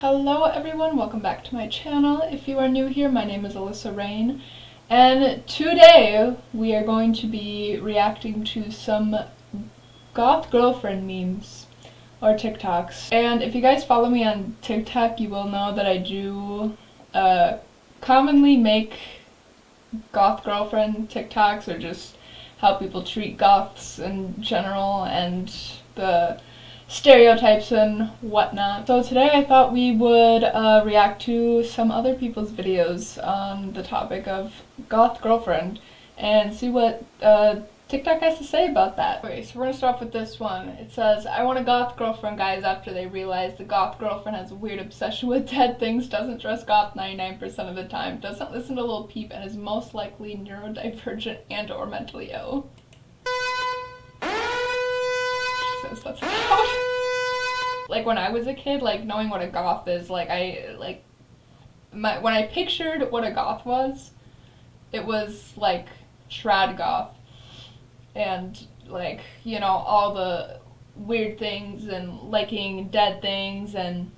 Hello everyone, welcome back to my channel. If you are new here, my name is Alyssa Rain, and today we are going to be reacting to some goth girlfriend memes, or TikToks. And if you guys follow me on TikTok, you will know that I do commonly make goth girlfriend TikToks, or just how people treat goths in general, and the stereotypes and whatnot. So today I thought we would react to some other people's videos on the topic of goth girlfriend and see what TikTok has to say about that. Okay, so we're gonna start off with this one. It says, I want a goth girlfriend, guys, after they realize the goth girlfriend has a weird obsession with dead things, doesn't dress goth 99% of the time, doesn't listen to Lil Peep, and is most likely neurodivergent and or mentally ill. Jesus, that's loud. Like, when I was a kid, like, knowing what a goth is, like, when I pictured what a goth was, it was, like, trad goth, and, like, you know, all the weird things, and liking dead things, and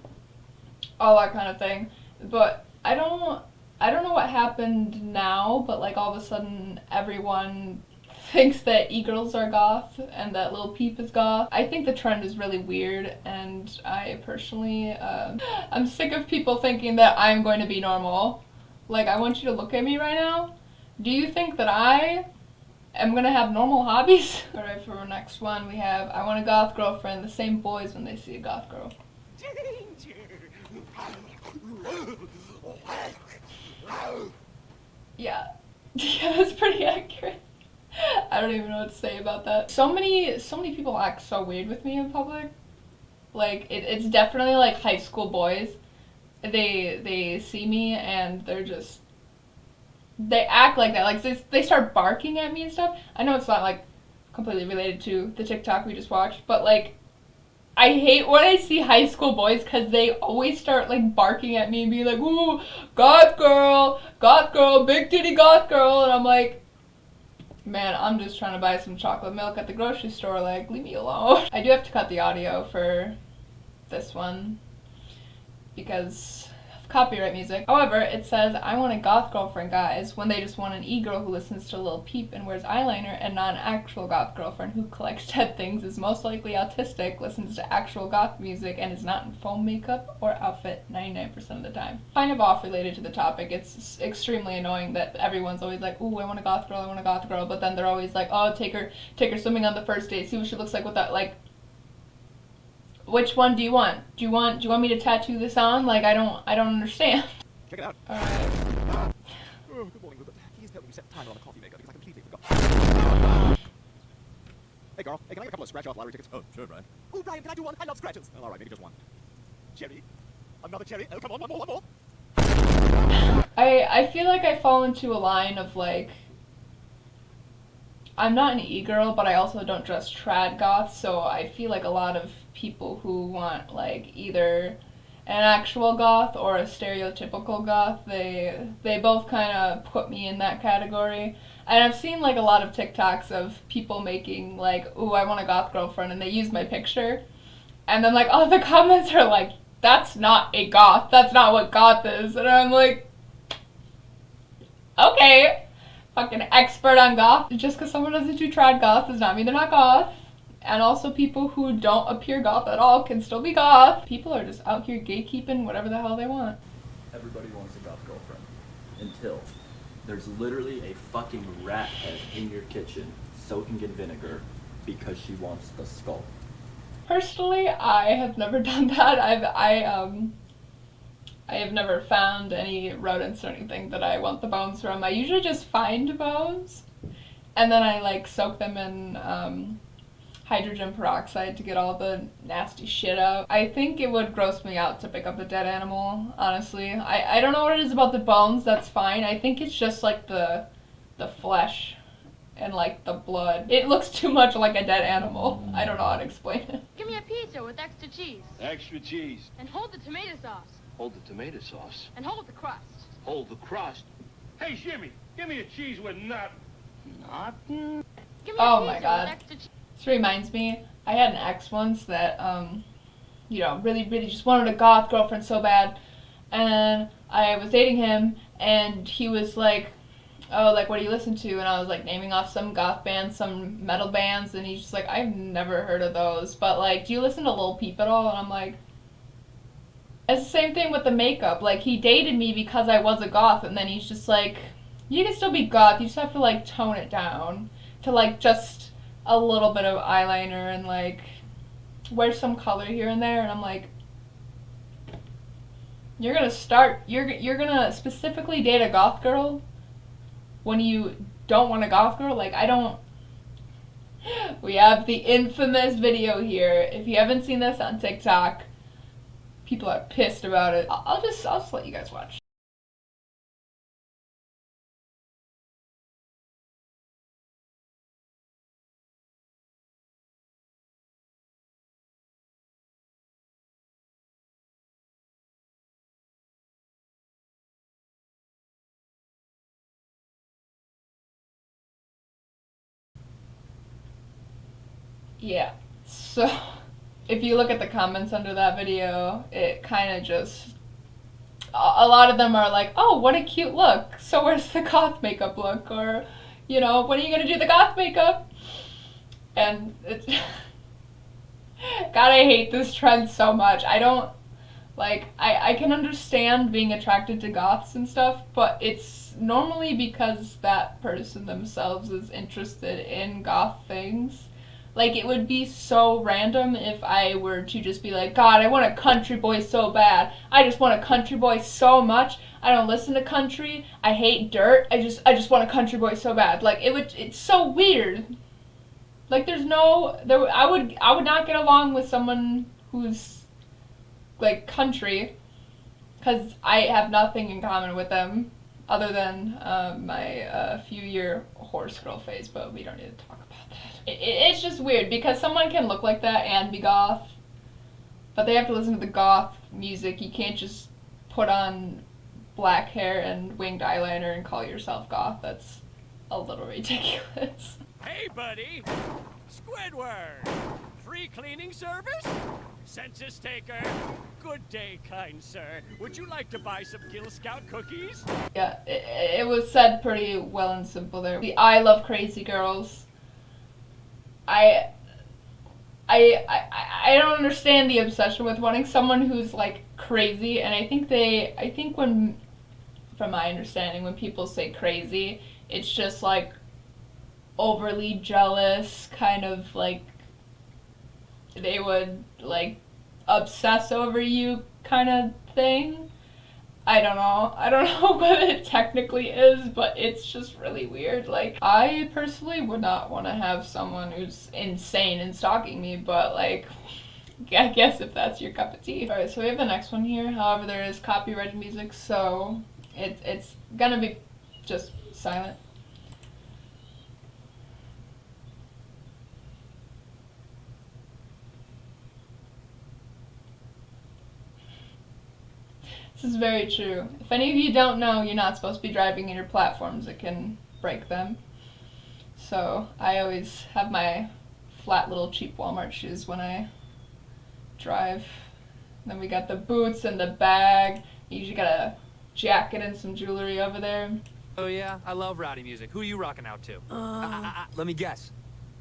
all that kind of thing, but I don't know what happened now, but, like, all of a sudden, everyone thinks that e-girls are goth and that Lil Peep is goth. I think the trend is really weird, and I personally, I'm sick of people thinking that I'm going to be normal. Like, I want you to look at me right now. Do you think that I am gonna have normal hobbies? Alright, for our next one we have, I want a goth girlfriend, the same boys when they see a goth girl. Yeah. Yeah, that's pretty accurate. I don't even know what to say about that. So many people act so weird with me in public. Like, it's definitely like high school boys. They see me and they act like that. Like, they start barking at me and stuff. I know it's not like completely related to the TikTok we just watched, but like, I hate when I see high school boys because they always start like barking at me and be like, ooh, goth girl, big titty goth girl, and I'm like, man, I'm just trying to buy some chocolate milk at the grocery store, like, leave me alone. I do have to cut the audio for this one because of copyright music. However, it says, I want a goth girlfriend, guys, when they just want an e-girl who listens to Lil Peep and wears eyeliner, and not an actual goth girlfriend who collects dead things, is most likely autistic, listens to actual goth music, and is not in foam makeup or outfit 99% of the time. Kind of off related to the topic, it's extremely annoying that everyone's always like, ooh, I want a goth girl, but then they're always like, oh, take her swimming on the first date, see what she looks like with that, like, which one do you want? Do you want me to tattoo this on? Like, I don't understand. Check it out. Alright. Oh, good morning, Rupert. Please tell me you set the timer on the coffee maker because I completely forgot. Hey, girl. Hey, can I get a couple of scratch-off lottery tickets? Oh, sure, Brian. Oh, Brian, can I do one? I love scratches. Oh, all right, maybe just one. Cherry. Another cherry. Oh, come on, one more. I feel like I fall into a line of, like, I'm not an e-girl, but I also don't dress trad goth, so I feel like a lot of people who want, like, either an actual goth or a stereotypical goth, they both kind of put me in that category. And I've seen, like, a lot of TikToks of people making, like, ooh, I want a goth girlfriend, and they use my picture. And then, like, all the comments are like, that's not a goth, that's not what goth is. And I'm like, okay. Fucking expert on goth. Just because someone doesn't do trad goth does not mean they're not goth. And also, people who don't appear goth at all can still be goth. People are just out here gatekeeping whatever the hell they want. Everybody wants a goth girlfriend. Until there's literally a fucking rat head in your kitchen soaking in vinegar because she wants the skull. Personally, I have never done that. I have never found any rodents or anything that I want the bones from. I usually just find bones, and then I, like, soak them in hydrogen peroxide to get all the nasty shit out. I think it would gross me out to pick up a dead animal, honestly. I don't know what it is about the bones that's fine. I think it's just, like, the flesh and, like, the blood. It looks too much like a dead animal. I don't know how to explain it. Give me a pizza with extra cheese. Extra cheese. And hold the tomato sauce. Hold the tomato sauce. And hold the crust. Hold the crust. Hey, Jimmy, give me a cheese with nut. Nothing? Give me Oh a my pizza God. with extra cheese. This reminds me, I had an ex once that you know, really, really just wanted a goth girlfriend so bad. And I was dating him, and he was like, oh, like, what do you listen to? And I was, like, naming off some goth bands, some metal bands, and he's just like, I've never heard of those, but, like, do you listen to Lil Peep at all? And I'm like, it's the same thing with the makeup. Like, he dated me because I was a goth, and then he's just like, you can still be goth, you just have to, like, tone it down to, like, just a little bit of eyeliner and, like, wear some color here and there. And I'm like, you're gonna specifically date a goth girl when you don't want a goth girl? Like, I don't... We have the infamous video here. If you haven't seen this on TikTok, people are pissed about it. I'll just let you guys watch. Yeah, so if you look at the comments under that video, it kind of just, a lot of them are like, oh, what a cute look, so where's the goth makeup look? Or, you know, when are you gonna do the goth makeup? And it's, God, I hate this trend so much. I don't, like, I can understand being attracted to goths and stuff, but it's normally because that person themselves is interested in goth things. Like, it would be so random if I were to just be like, God, I want a country boy so bad. I just want a country boy so much. I don't listen to country. I hate dirt. I just want a country boy so bad. Like, it's so weird. Like, I would not get along with someone who's, like, country, because I have nothing in common with them other than my few-year horse girl phase, but we don't need to talk about that. It's just weird, because someone can look like that and be goth, but they have to listen to the goth music. You can't just put on black hair and winged eyeliner and call yourself goth. That's a little ridiculous. Hey, buddy! Squidward! Free cleaning service? Census taker? Good day, kind sir. Would you like to buy some Gil Scout cookies? Yeah, it was said pretty well and simple there. The I love crazy girls. I don't understand the obsession with wanting someone who's, like, crazy, and I think when, from my understanding, when people say crazy, it's just, like, overly jealous, kind of, like, they would, like, obsess over you kind of thing. I don't know what it technically is, but it's just really weird. Like, I personally would not want to have someone who's insane and stalking me, but, like, I guess if that's your cup of tea. Alright, so we have the next one here. However, there is copyrighted music, so it's gonna be just silent. This is very true. If any of you don't know, you're not supposed to be driving in your platforms. It can break them. So I always have my flat little cheap Walmart shoes when I drive. Then we got the boots and the bag. You usually got a jacket and some jewelry over there. Oh yeah, I love rowdy music. Who are you rocking out to? Let me guess.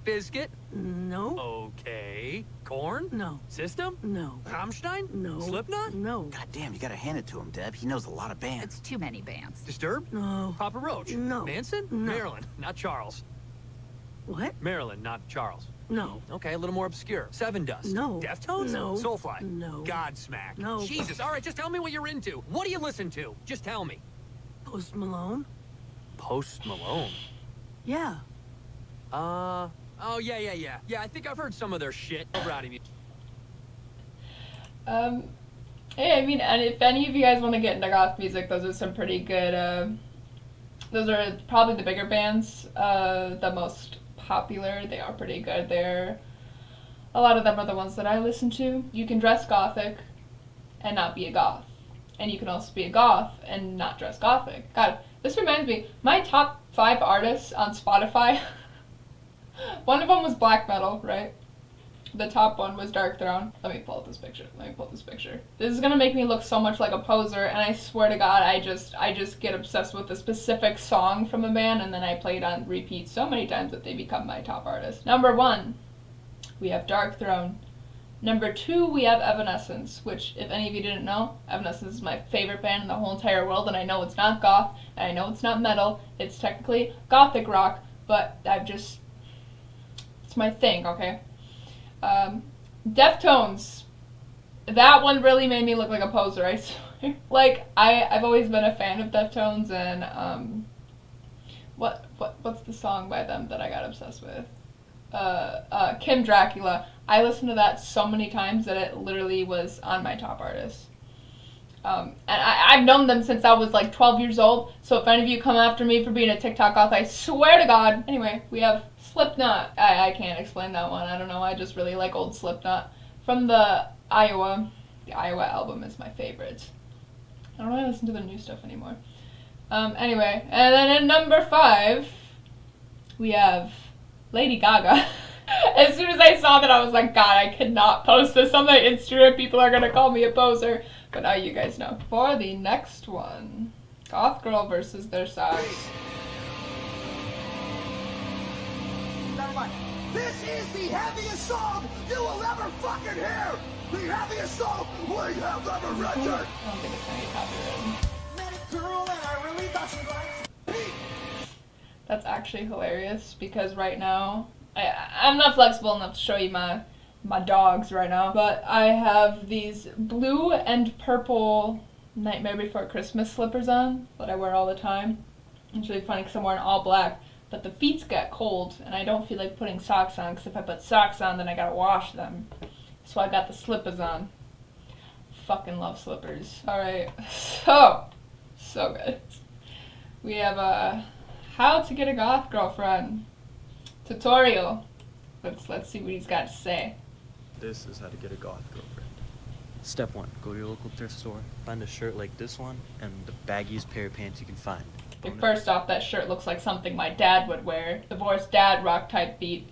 Biscuit? No. Okay. Korn? No. System? No. Rammstein? No. Slipknot? No. God damn, you gotta hand it to him, Deb. He knows a lot of bands. It's too many bands. Disturbed? No. Papa Roach? No. Manson? No. Marilyn, not Charles. What? Marilyn, not Charles. No. Okay, a little more obscure. Seven Dust? No. Deftones? No. Soulfly? No. Godsmack? No. Jesus, all right, just tell me what you're into. What do you listen to? Just tell me. Post Malone? Post Malone? Yeah. Oh, yeah. Yeah, I think I've heard some of their shit. Rowdy music. Hey, I mean, and if any of you guys want to get into goth music, those are some pretty good, those are probably the bigger bands, the most popular. They are pretty good. A lot of them are the ones that I listen to. You can dress gothic and not be a goth. And you can also be a goth and not dress gothic. God, this reminds me, my top 5 artists on Spotify, one of them was black metal, right? The top one was Dark Throne. Let me pull up this picture. This is gonna make me look so much like a poser, and I swear to God, I just get obsessed with a specific song from a band, and then I play it on repeat so many times that they become my top artist. Number 1, we have Dark Throne. Number 2, we have Evanescence, which, if any of you didn't know, Evanescence is my favorite band in the whole entire world, and I know it's not goth, and I know it's not metal. It's technically gothic rock, but it's my thing, okay? Deftones. That one really made me look like a poser, I swear. Like, I've always been a fan of Deftones, and, what's the song by them that I got obsessed with? Kim Dracula. I listened to that so many times that it literally was on my top artists. And I've known them since I was like 12 years old, so if any of you come after me for being a TikTok goth, I swear to God. Anyway, we have Slipknot. I can't explain that one. I don't know. I just really like old Slipknot. From the Iowa album is my favorite. I don't really listen to the new stuff anymore. Anyway, and then in number 5, we have Lady Gaga. As soon as I saw that, I was like, God, I cannot post this on my Instagram. People are gonna call me a poser. But now you guys know. For the next one, Goth Girl versus their socks. This is the heaviest song you will ever fucking hear! The heaviest song we have ever rendered! I don't think it's any copyrighted. Met a girl and I really thought she liked. That's actually hilarious because right now, I'm not flexible enough to show you my dogs right now, but I have these blue and purple Nightmare Before Christmas slippers on that I wear all the time. It's really funny because I'm wearing all black, but the feet get cold and I don't feel like putting socks on because if I put socks on then I gotta wash them. So I got the slippers on. Fucking love slippers. Alright, so good. We have how to get a goth girlfriend tutorial. Let's see what he's got to say. This is how to get a goth girlfriend. Step 1, go to your local thrift store, find a shirt like this one, and the baggiest pair of pants you can find. First off, that shirt looks like something my dad would wear. Divorced dad rock type beat.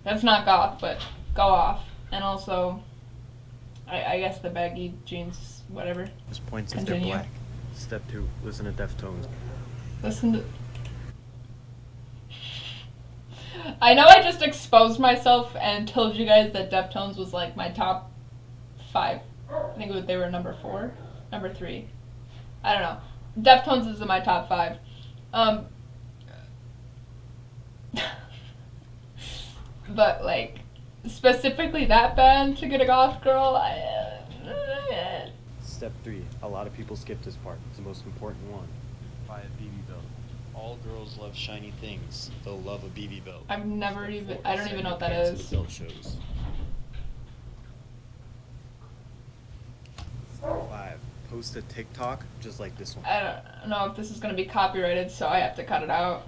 That's not goth, but go off. And also, I guess the baggy jeans, whatever. Just points if they're black. Step 2, listen to Deftones. Listen to... I know I just exposed myself and told you guys that Deftones was like my top 5. I think they were number 4, number 3. I don't know. Deftones is in my top 5. But like specifically that band to get a goth girl. Step 3, a lot of people skip this part. It's the most important one. Buy a BB belt. All girls love shiny things. They'll love a BB belt. I don't even know what that is. The belt shows. Step 5, post a TikTok just like this one. I don't know if this is gonna be copyrighted, so I have to cut it out.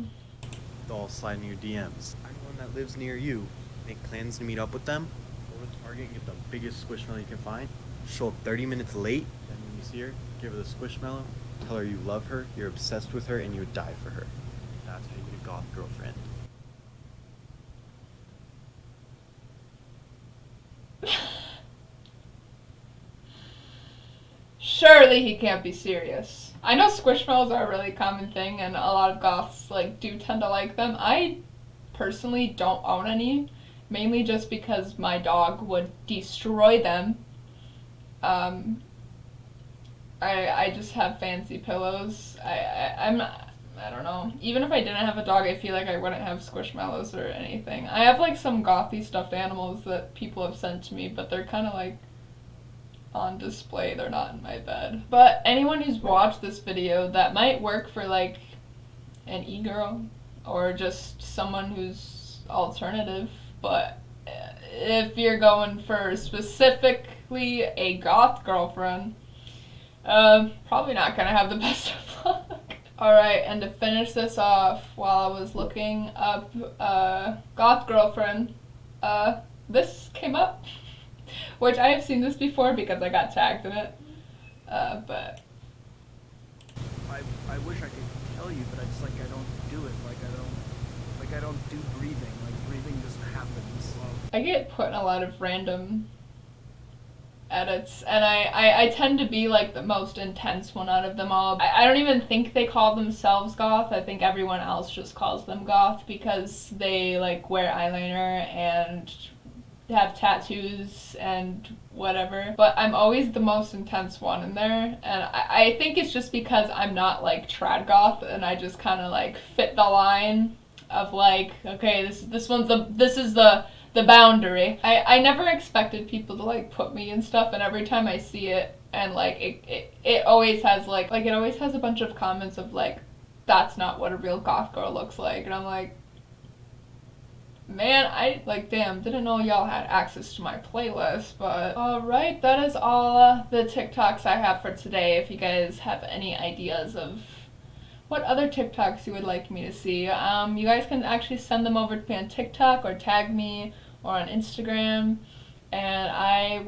They'll all slide in your DMs. Anyone that lives near you, make plans to meet up with them. Go to Target and get the biggest squishmallow you can find. Show up 30 minutes late, and when you see her, give her the squishmallow. Tell her you love her, you're obsessed with her, and you would die for her. That's how you get a goth girlfriend. Surely he can't be serious. I know squishmallows are a really common thing and a lot of goths like do tend to like them. I personally don't own any, mainly just because my dog would destroy them. I just have fancy pillows. I don't know. Even if I didn't have a dog, I feel like I wouldn't have squishmallows or anything. I have like some gothy stuffed animals that people have sent to me, but they're kind of like on display. They're not in my bed. But anyone who's watched this video, that might work for like an e-girl or just someone who's alternative. But if you're going for specifically a goth girlfriend, probably not gonna have the best of luck. Alright, and to finish this off, while I was looking up goth girlfriend, this came up, which I have seen this before because I got tagged in it, but... I wish I could tell you, but I just, like, I don't do it, like, I don't, Like, I don't do breathing. Like, breathing just happens. I get put in a lot of random edits, and I tend to be like the most intense one out of them all. I don't even think they call themselves goth. I think everyone else just calls them goth because they like wear eyeliner and have tattoos and whatever. But I'm always the most intense one in there, and I think it's just because I'm not like trad goth, and I just kind of like fit the line of like, okay, this is the boundary. I never expected people to like put me in stuff, and every time I see it, and like it always has like it always has a bunch of comments of like, that's not what a real goth girl looks like, and I'm like, man, I like, damn, didn't know y'all had access to my playlist. But alright, that is all the TikToks I have for today. If you guys have any ideas of what other TikToks you would like me to see, you guys can actually send them over to me on TikTok or tag me or on Instagram, and I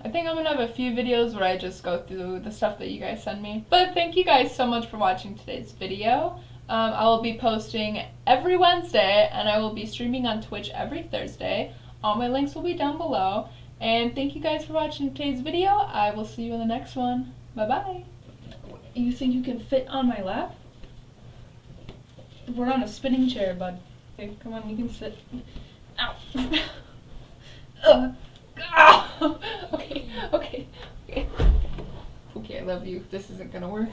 think I'm gonna have a few videos where I just go through the stuff that you guys send me. But thank you guys so much for watching today's video. I will be posting every Wednesday, and I will be streaming on Twitch every Thursday. All my links will be down below. And thank you guys for watching today's video. I will see you in the next one. Bye bye. You think you can fit on my lap? We're on a spinning chair, bud. Okay, come on, you can sit. Ow. Ow. Okay, I love you. This isn't gonna work.